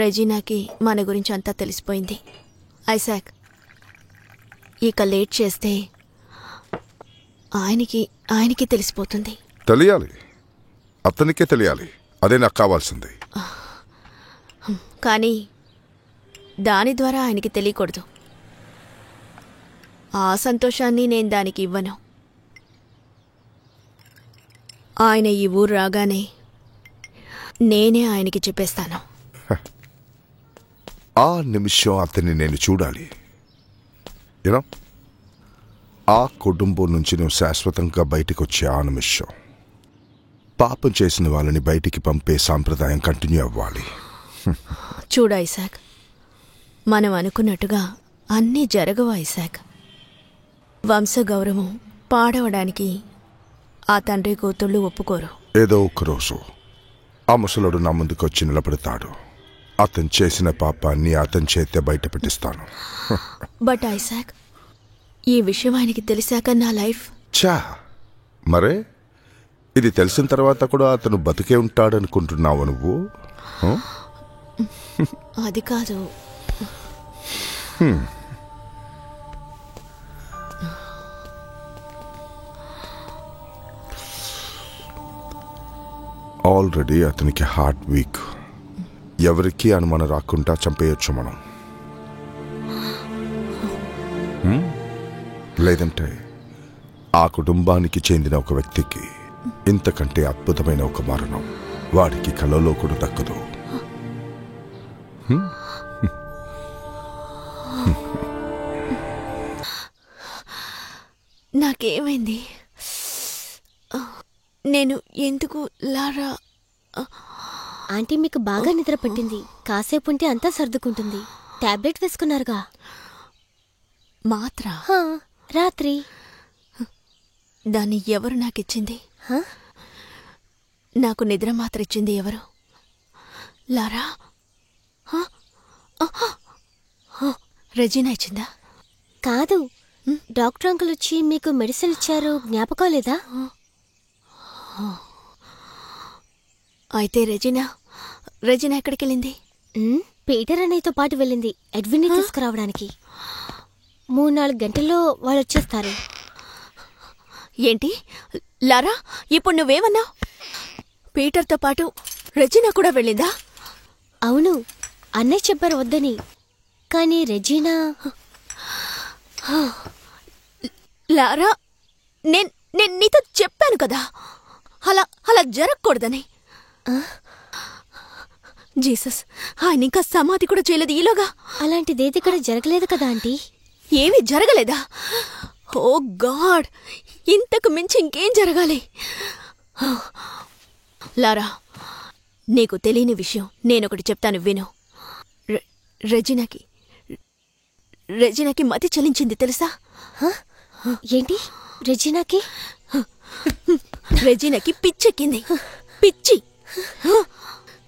రెజీనాకి మన గురించి అంతా తెలిసిపోయింది. ఐసాక్, ఇక లేట్ చేస్తే ఆయనకి తెలిసిపోతుంది. తెలియాలి, అతనికే తెలియాలి. అదే నాకు కావాల్సింది. కానీ దాని ద్వారా ఆయనకి తెలియకూడదు. ఆ సంతోషాన్ని నేను దానికి ఇవ్వను. ఆయన ఈ ఊరు రాగానే నేనే ఆయనకి చెప్పేస్తాను. ఆ నిమిషం అతన్ని నేను చూడాలి. యూనో, ఆ కుటుంబం నుంచి నువ్వు శాశ్వతంగా బయటికి వచ్చే ఆ నిమిషం. పాపం చేసిన వాళ్ళని బయటికి పంపే సాంప్రదాయం కంటిన్యూ అవ్వాలి. చూడు ఐసాక్, మనం అనుకున్నట్టుగా అన్నీ జరగవు ఐసాక్. వంశగౌరవం పాడవడానికి ఆ తండ్రి కూతుళ్ళు ఒప్పుకోరు. ఏదో ఒకరోజు ఆ ముసలుడు నా ముందుకు వచ్చి నిలబడతాడు. అతను చేసిన పాపాన్ని అతని చేతే బయట పెట్టిస్తాను. బట్ ఐసాక్, ఈ విషయం ఆయనకి తెలిసాక నా లైఫ్ మరే ఇది తెలిసిన తర్వాత కూడా అతను బతికే ఉంటాడనుకుంటున్నావు నువ్వు? అది కాదు. ఆల్రెడీ అతనికి హార్ట్ వీక్. ఎవరికి అనుమానం రాకుండా చంపేయచ్చు మనం. లేదంటే ఆ కుటుంబానికి చెందిన ఒక వ్యక్తికి ఇంతకంటే అద్భుతమైన ఒక మరణం వాడికి కలలో కూడా దక్కదు. నాకేమైంది? నేను ఎందుకు లారా? ఆంటీ మీకు బాగా నిద్ర పట్టింది. కాసేపు ఉంటే అంతా సర్దుకుంటుంది. టాబ్లెట్ వేసుకున్నారుగా? మాత్ర రాత్రి. దాన్ని ఎవరు నాకిచ్చింది? నాకు నిద్ర మాత్ర ఇచ్చింది ఎవరు? లారా? రెజీనా ఇచ్చిందా? కాదు, డాక్టర్ అంకుల్ వచ్చి మీకు మెడిసిన్ ఇచ్చారు. జ్ఞాపకం లేదా? అయితే రెజీనా ఎక్కడికి వెళ్ళింది? పీటర్ అన్నయ్యతో పాటు వెళ్ళింది ఎడ్విన్ని తీసుకురావడానికి. 3-4 గంటల్లో వాళ్ళు వచ్చేస్తారు. ఏంటి లారా, ఇప్పుడు నువ్వేమన్నావు? పీటర్తో పాటు రెజీనా కూడా వెళ్ళిందా? అవును, అన్నయ్య చెప్పారు వద్దని. కానీ రెజీనా... లారా, నేను నీతో చెప్పాను కదా అలా జరగకూడదని. జీసస్, ఆయన ఇంకా సమాధి కూడా చేయలేదు ఈలోగా. అలాంటిదేది ఇక్కడ జరగలేదు కదా ఆంటీ? ఏమీ జరగలేదా? ఓ గాడ్, ఇంతకు మించి ఇంకేం జరగాలి? లారా, నీకు తెలియని విషయం నేనొకటి చెప్తాను, విను. రెజీనాకి మతి చలించింది తెలుసా? ఏంటి? రెజీనాకి పిచ్చెక్కింది. పిచ్చి.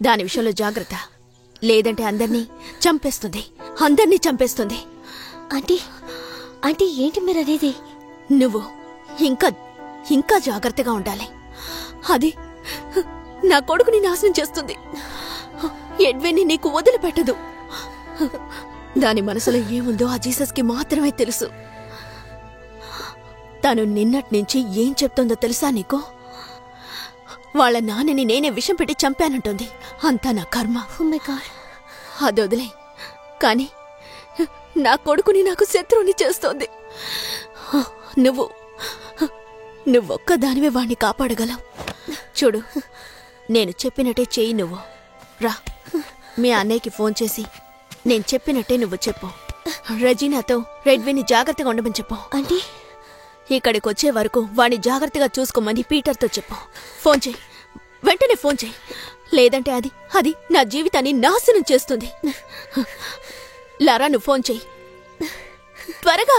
దాని విషయంలో జాగ్రత్త, లేదంటే అందర్నీ చంపేస్తుంది. ఆంటీ ఏంటి మీరు అనేది? నువ్వు ఇంకా జాగ్రత్తగా ఉండాలి. అది నా కొడుకుని నాశనం చేస్తుంది. ఎడ్విన్ని నీకు వదిలిపెట్టదు. దాని మనసులో ఏముందో ఆ జీసస్కి మాత్రమే తెలుసు. తను నిన్నటి నుంచి ఏం చెప్తుందో తెలుసా నీకు? వాళ్ళ నాన్నని నేనే విషం పెట్టి చంపానంటుంది. అంతా నా కర్మ. అది వదిలే, కాని నా కొడుకుని నాకు శత్రువుని చేస్తోంది. నువ్వొక్కదానివే వాణ్ణి కాపాడగలవు. చూడు, నేను చెప్పినట్టే చెయ్యి. నువ్వు రా, మీ అన్నయ్యకి ఫోన్ చేసి నేను చెప్పినట్టే నువ్వు చెప్పు. రెజీనాతో రెడ్విని జాగ్రత్తగా ఉండమని చెప్పు. అంటే ఇక్కడికి వచ్చే వరకు వాణ్ణి జాగ్రత్తగా చూసుకోమని పీటర్తో చెప్పు. ఫోన్ చేయి, వెంటనే ఫోన్ చేయి. లేదంటే అది నా జీవితాన్ని నాశనం చేస్తుంది. లారా, నువ్వు ఫోన్ చేయి త్వరగా.